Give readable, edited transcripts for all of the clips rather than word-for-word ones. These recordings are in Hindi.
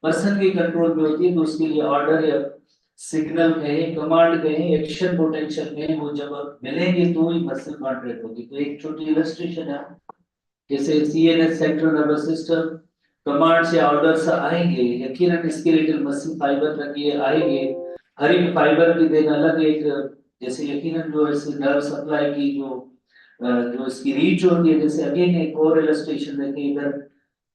पर्सन के कंट्रोल में होती है, तो उसके लिए ऑर्डर या सिग्नल कहें, कमांड कहें, एक्शन पोटेंशियल कहें, वो जब मिलेंगे तो ही मसल कॉन्ट्रैक्ट होगी। तो एक छोटी इलस्ट्रेशन है, जैसे CNS central nervous system commands या ऑर्डर्स आएंगे, यकीनन स्केलेटल मसल फाइबर तक ये आएंगे। हर एक फाइबर की देन अलग एक, जैसे यकीनन जो इस नर्व सप्लाई की जो इसकी रीच होती है, जैसे अगेन एक और इलस्ट्रेशन देखें इधर,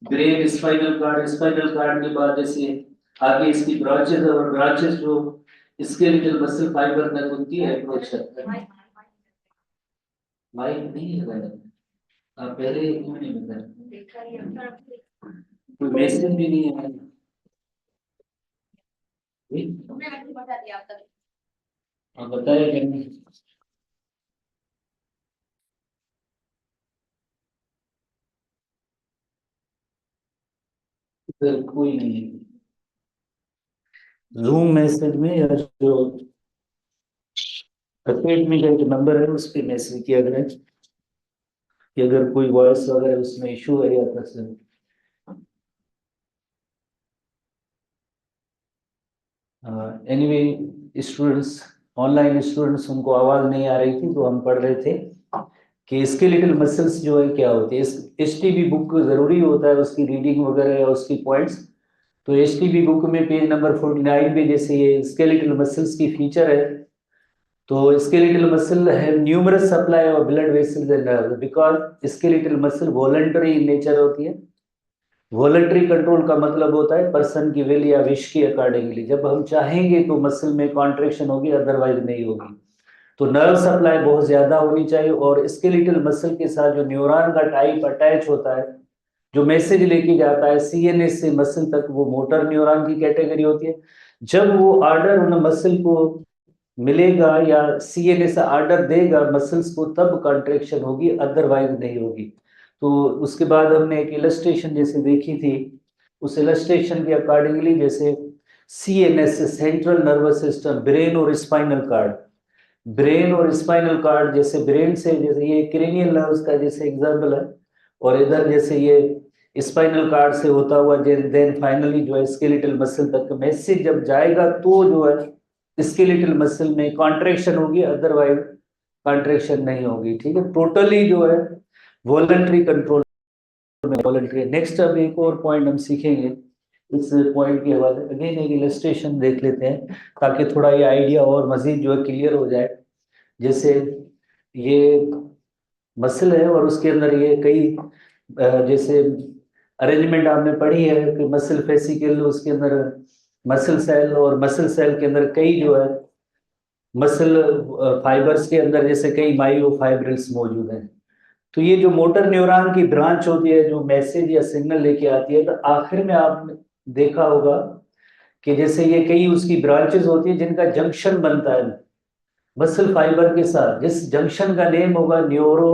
ब्रेन स्पाइनल कार्ड के बाद जैसे आगे इसकी ब्रांचेस, और ब्रांचेस जो स्केलेटल मसल फाइबर तक होती है अप्रोच करता है। माइक नहीं है मैडम, आप पहले क्यों नहीं बताया? कोई मैसेज भी नहीं है। आप बताया क्या नहीं? फिर कोई नहीं है जूम मैसेज में, या जो में का एक नंबर है उस पर मैसेज किया करें कि अगर कोई वॉइस वगैरह उसमें इशू है या फिर एनीवे स्टूडेंट्स, ऑनलाइन स्टूडेंट्स, उनको आवाज नहीं आ रही थी तो हम पढ़ रहे थे कि स्केलेटल मसल्स जो है क्या होते हैं। एसटीबी बुक जरूरी होता है उसकी रीडिंग वगैरह या उसकी पॉइंट्स। तो एसटीबी बुक में पेज नंबर 49 पे जैसे ये स्केलेटल मसल्स की फीचर है, तो skeletal muscle have numerous supply of blood vessels and nerves because skeletal muscle voluntary in nature होती है। वॉलंटरी कंट्रोल का मतलब होता है पर्सन की विल या विश के अकॉर्डिंगली, जब हम चाहेंगे तो मसल में कॉन्ट्रेक्शन होगी, अदरवाइज नहीं होगी। तो नर्व सप्लाई बहुत ज्यादा होनी चाहिए, और स्केलेटल मसल के साथ जो न्यूरॉन का टाइप अटैच होता है, जो मैसेज लेके जाता है सीएनएस से मसल तक, वो मोटर न्यूरॉन की कैटेगरी होती है। जब वो ऑर्डर उन मसल को मिलेगा या सीएनएस ऑर्डर देगा मसल्स को, तब कॉन्ट्रेक्शन होगी, अदरवाइज नहीं होगी। तो उसके बाद हमने एक इलस्ट्रेशन जैसे देखी थी, उस इलस्ट्रेशन के अकॉर्डिंगली जैसे CNS central nervous system, brain और स्पाइनल कार्ड, ब्रेन और स्पाइनल कार्ड, जैसे ब्रेन से जैसे ये क्रेनियल नर्व्स का जैसे एग्जांपल है, और इधर जैसे ये स्पाइनल कार्ड से होता हुआ देन फाइनली जो है स्केलेटल मसल तक मैसेज जब जाएगा तो जो है स्केलेटल मसल में कॉन्ट्रेक्शन होगी, अदरवाइज कॉन्ट्रेक्शन नहीं होगी। ठीक है, टोटली जो है वॉलंटरी कंट्रोल में वॉलंटरी। नेक्स्ट अब एक और पॉइंट हम सीखेंगे, इस पॉइंट के बाद अगेन एक इलस्ट्रेशन देख लेते हैं ताकि थोड़ा ये आइडिया और मजीद जो है क्लियर हो जाए। जैसे ये मसल है और उसके अंदर ये कई जैसे अरेंजमेंट आपने पढ़ी है कि मसल फेसिकल, उसके अंदर मसल सेल, और मसल सेल के अंदर कई जो है मसल फाइबर्स के अंदर जैसे कई मायोफाइब्रिल्स मौजूद हैं। तो ये जो मोटर न्यूरॉन की ब्रांच होती है जो मैसेज या सिग्नल लेके आती है, तो आखिर में आपने देखा होगा कि जैसे ये कई उसकी ब्रांचेस होती है जिनका जंक्शन बनता है मसल फाइबर के साथ, जिस जंक्शन का नेम होगा न्यूरो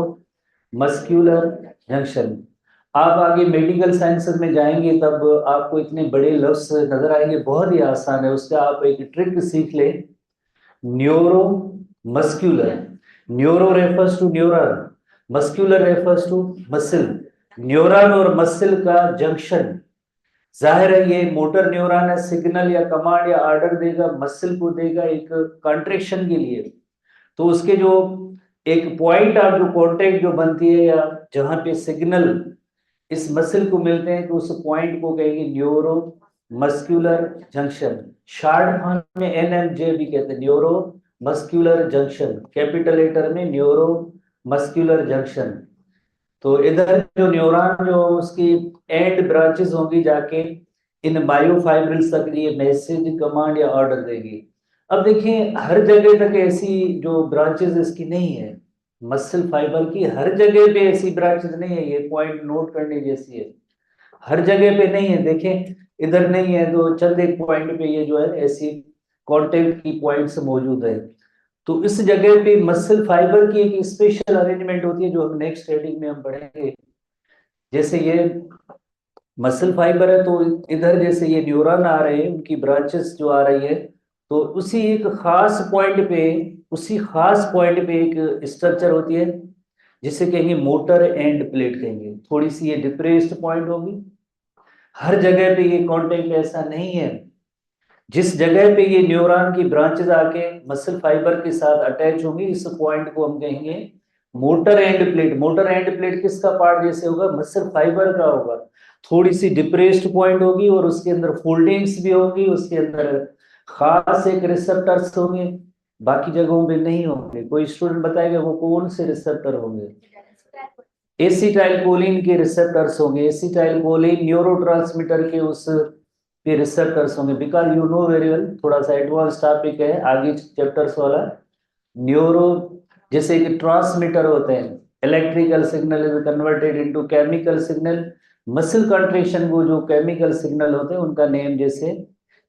मस्क्यूलर जंक्शन। आप आगे मेडिकल साइंसेस में जाएंगे तब आपको इतने बड़े लफ्ज नजर आएंगे, बहुत ही आसान है, उसका आप एक ट्रिक सीख ले। Neuro muscular, neuro refers to neuron, muscular refers to muscle, neuron और मसल का जंक्शन। जाहिर है ये मोटर न्यूरॉन है, सिग्नल या कमांड या ऑर्डर देगा, मसल को देगा एक कॉन्ट्रेक्शन के लिए। तो उसके जो एक पॉइंट ऑफ जो कॉन्टेक्ट जो बनती है या जहां पे सिग्नल इस मसल को मिलते हैं, तो उस पॉइंट को कहेंगे neuro muscular junction. Short form में एनएमजे भी कहते हैं, neuro muscular junction, capital letter में न्यूरो मस्क्यूलर जंक्शन। तो इधर जो न्यूरॉन जो उसकी एंड ब्रांचेस होंगी जाके इन मायोफाइब्रिल्स तक ये मैसेज कमांड या ऑर्डर देगी। अब देखिए हर जगह तक ऐसी जो ब्रांचेस इसकी नहीं है, मसल फाइबर की हर जगह पे ऐसी ब्रांचेस नहीं है, ये पॉइंट नोट करने जैसी है, हर जगह पे नहीं है। देखें इधर नहीं है तो चंद एक पॉइंट पे ये जो है ऐसी कांटेक्ट की पॉइंट्स मौजूद है। तो इस जगह पे मसल फाइबर की एक स्पेशल अरेंजमेंट होती है जो हम नेक्स्ट हेडिंग में हम पढ़ेंगे। जैसे ये मसल फाइबर है तो इधर जैसे ये न्यूरॉन आ रहे हैं, उनकी ब्रांचेस जो आ रही है, तो उसी एक खास पॉइंट पे, उसी खास पॉइंट पे एक स्ट्रक्चर होती है जिसे कहेंगे मोटर एंड प्लेट कहेंगे। थोड़ी सी ये डिप्रेस्ड पॉइंट होगी, हर जगह पे ये कांटेक्ट ऐसा नहीं है। जिस जगह पे ये न्यूरॉन की ब्रांचेस आके मसल फाइबर के साथ अटैच होंगी, इस पॉइंट को हम कहेंगे motor end plate. Motor end plate किसका पार्ट जैसे होगा? मसल फाइबर का होगा। थोड़ी सी डिप्रेस्ड पॉइंट होगी और उसके अंदर फोल्डिंग्स भी होगी, उसके अंदर खास एक रिसेप्टर्स होंगे, बाकी जगहों पे नहीं होंगे। कोई स्टूडेंट बताएगा वो कौन से रिसेप्टर होंगे? एसिटाइलकोलिन के रिसेप्टर्स होंगे। एसिटाइलकोलिन न्यूरोट्रांसमीटर के उस के रिसेप्टर्स होंगे। Because you know very well, थोड़ा सा एडवांस टॉपिक है आगे चैप्टर्स वाला। न्यूरो जैसे कि ट्रांसमीटर होते हैं, electrical signal is converted into chemical signal. Muscle contraction वो जो केमिकल सिग्नल होते हैं उनका नेम जैसे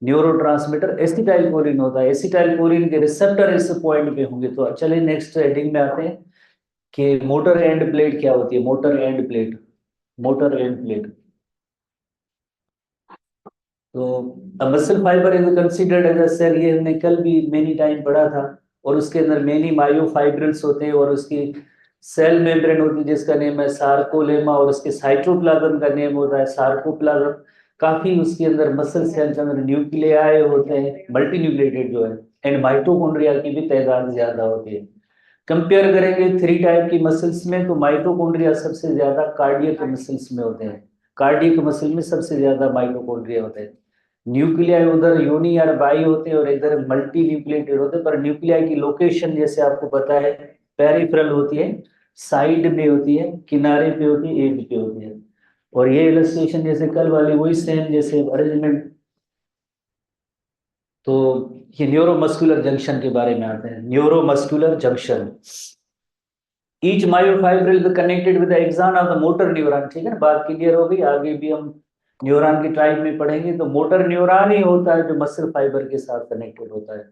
न्यूरोट्रांसमीटर एसिटाइलकोलिन होता है। एसिटाइलकोलिन के रिसेप्टर इस पॉइंट पे होंगे। तो चलिए नेक्स्ट हेडिंग में आते हैं कि मोटर एंड प्लेट क्या होती है। Motor end plate, motor end plate. तो muscle fibre is considered as a cell, ये हमने कल भी मेनी टाइम पढ़ा था। और उसके अंदर मेनी मायोफाइब्रिल्स होते हैं और उसकी सेल मेम्ब्रेन होती है जिसका नेम है सार्कोलेमा, और उसके साइटोप्लाज्म का नेम होता है सार्कोप्लाज्म। काफी उसके अंदर मसल सेल के अंदर न्यूक्लियाई होते हैं, मल्टी न्यूक्लिएटेड जो है, एंड माइटोकॉन्ड्रिया की भी तादाद ज्यादा होती है। कंपेयर करेंगे थ्री टाइप की मसल्स में, तो माइटोकॉन्ड्रिया सबसे ज्यादा कार्डियक मसल्स में होते हैं। कार्डियक मसल में सबसे ज्यादा माइटोकॉन्ड्रिया होते हैं। न्यूक्लियाई उधर यूनी और बाई होते हैं और इधर मल्टी न्यूक्लिएटेड होते हैं। पर न्यूक्लियाई की लोकेशन जैसे आपको पता है पेरिफेरल होती है, साइड में होती है, किनारे पे होती है, एज पे होती है। और ये इलस्ट्रेशन जैसे कल वाली वही सेम जैसे अरेंजमेंट। तो ये न्यूरोमस्कुलर जंक्शन के बारे में आते हैं। Neuromuscular junction, each myofibril is connected with the axon of the motor neuron. ठीक है ना, बात क्लियर हो गई। आगे भी हम न्यूरॉन की टाइप में पढ़ेंगे। तो मोटर न्यूरॉन ही होता है जो मसल फाइबर के साथ कनेक्टेड होता है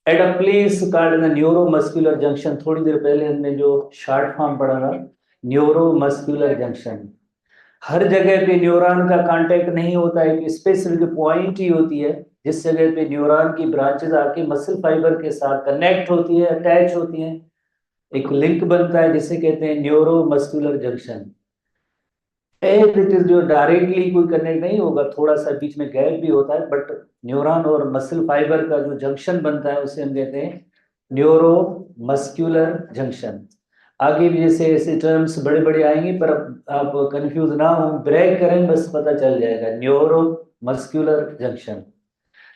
at a place called the neuromuscular junction. थोड़ी देर पहले हमने जो शॉर्ट फॉर्म पढ़ा था न्यूरोमस्कुलर जंक्शन। हर जगह पे न्यूरॉन का कांटेक्ट नहीं होता है, एक स्पेसिफिक पॉइंट ही होती है जिस जगह पे न्यूरॉन की ब्रांचेस आके मसल फाइबर के साथ कनेक्ट होती है, अटैच होती हैं, एक लिंक बनता है जिसे कहते हैं neuromuscular junction. As it is जो डायरेक्टली कोई कनेक्ट नहीं होगा, थोड़ा सा बीच में गैप भी होता है, बट न्यूरॉन और मसल फाइबर का जो जंक्शन बनता है उसे हम कहते हैं न्यूरो मस्क्यूलर जंक्शन। आगे भी जैसे ऐसे टर्म्स बड़े बड़े आएंगे, पर आप कंफ्यूज ना हो, ब्रेक करें बस पता चल जाएगा। Neuro muscular junction,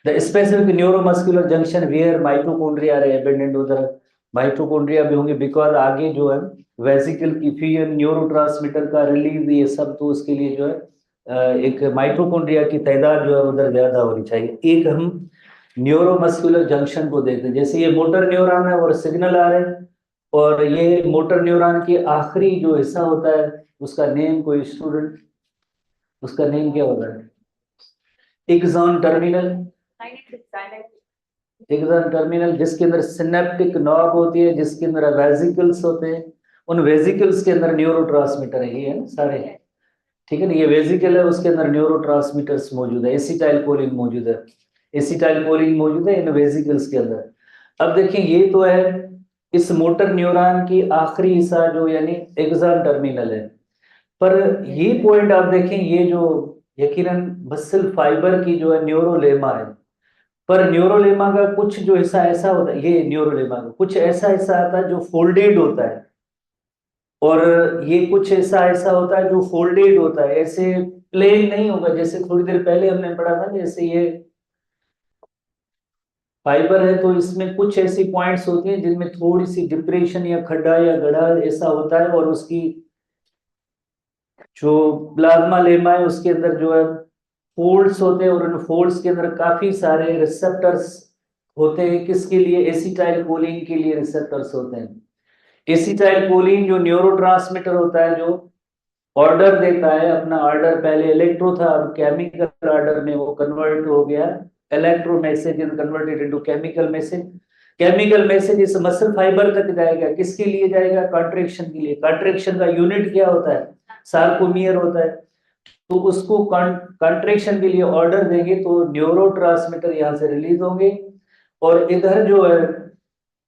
the specific neuromuscular junction where mitochondria are abundant. उधर माइटोकॉन्ड्रिया भी होंगे बिकॉज आगे जो है वेसिकल की फ्यूजन, न्यूरोट्रांसमीटर का रिलीज, ये सब तो उसके लिए जो है एक माइटोकॉन्ड्रिया की तादाद जो है उधर ज्यादा होनी चाहिए। एक हम न्यूरोमस्कुलर जंक्शन को देखते हैं। जैसे ये मोटर न्यूरॉन है और सिग्नल आ रहे हैं, और ये मोटर न्यूरॉन की आखिरी जो हिस्सा होता है उसका नेम, कोई स्टूडेंट उसका नेम क्या होता है? Axon terminal. एक्सॉन टर्मिनल जिसके अंदर सिनेप्टिक नॉब होती है, जिसके अंदर वेसिकल्स होते हैं, उन वेसिकल्स के अंदर न्यूरोट्रांसमीटर है, ये है ना सारे। ठीक है ना, ये वेसिकल है, उसके अंदर न्यूरोट्रांसमीटर्स मौजूद है, एसिटाइलकोलिन मौजूद है, एसिटाइलकोलिन मौजूद है इन वेसिकल्स के अंदर। अब देखिए ये तो है इस मोटर न्यूरॉन की आखिरी हिस्सा जो यानी एक्सॉन टर्मिनल है। पर ये पॉइंट आप देखें, ये जो यकीनन मसल फाइबर की जो है न्यूरोलेमा है, पर न्यूरोलेमा का कुछ जो हिस्सा ऐसा होता है, ये न्यूरोलेमा का कुछ ऐसा हिस्सा आता है जो फोल्डेड होता है, और ये कुछ ऐसा ऐसा होता है जो फोल्डेड होता है, ऐसे प्लेन नहीं होगा। जैसे थोड़ी देर पहले हमने पढ़ा था, जैसे ये फाइबर है तो इसमें कुछ ऐसी पॉइंट्स होती हैं जिनमें थोड़ी सी डिप्रेशन या खड्डा या गड़ा ऐसा होता है, और उसकी जो प्लाज्मा लेमा है उसके अंदर जो है फोल्ड्स होते हैं, और उन फोल्ड्स के अंदर काफी सारे रिसेप्टर्स होते हैं। किसके लिए? एसिटाइल कोलिन के लिए रिसेप्टर्स होते हैं। एसिटाइल कोलिन जो न्यूरोट्रांसमीटर होता है, जो ऑर्डर देता है, अपना ऑर्डर पहले इलेक्ट्रो था, अब केमिकल ऑर्डर में वो कन्वर्ट हो गया। Electro message is converted into chemical message. Chemical message इस मसल फाइबर तक जाएगा, किसके लिए जाएगा? कॉन्ट्रेक्शन के लिए। कॉन्ट्रेक्शन का यूनिट क्या होता है? सार्कोमियर होता है। तो उसको कंट्रेक्शन के लिए ऑर्डर देंगे तो न्यूरोट्रांसमीटर यहाँ से रिलीज होंगे, और इधर जो है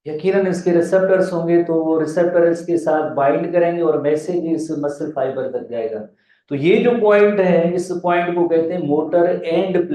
यकीनन इसके रिसेप्टर्स होंगे, तो वो रिसेप्टर इसके साथ बाइंड करेंगे और मैसेज इस मसल फाइबर तक जाएगा। तो ये जो पॉइंट है, इस पॉइंट को कहते हैं मोटर एंड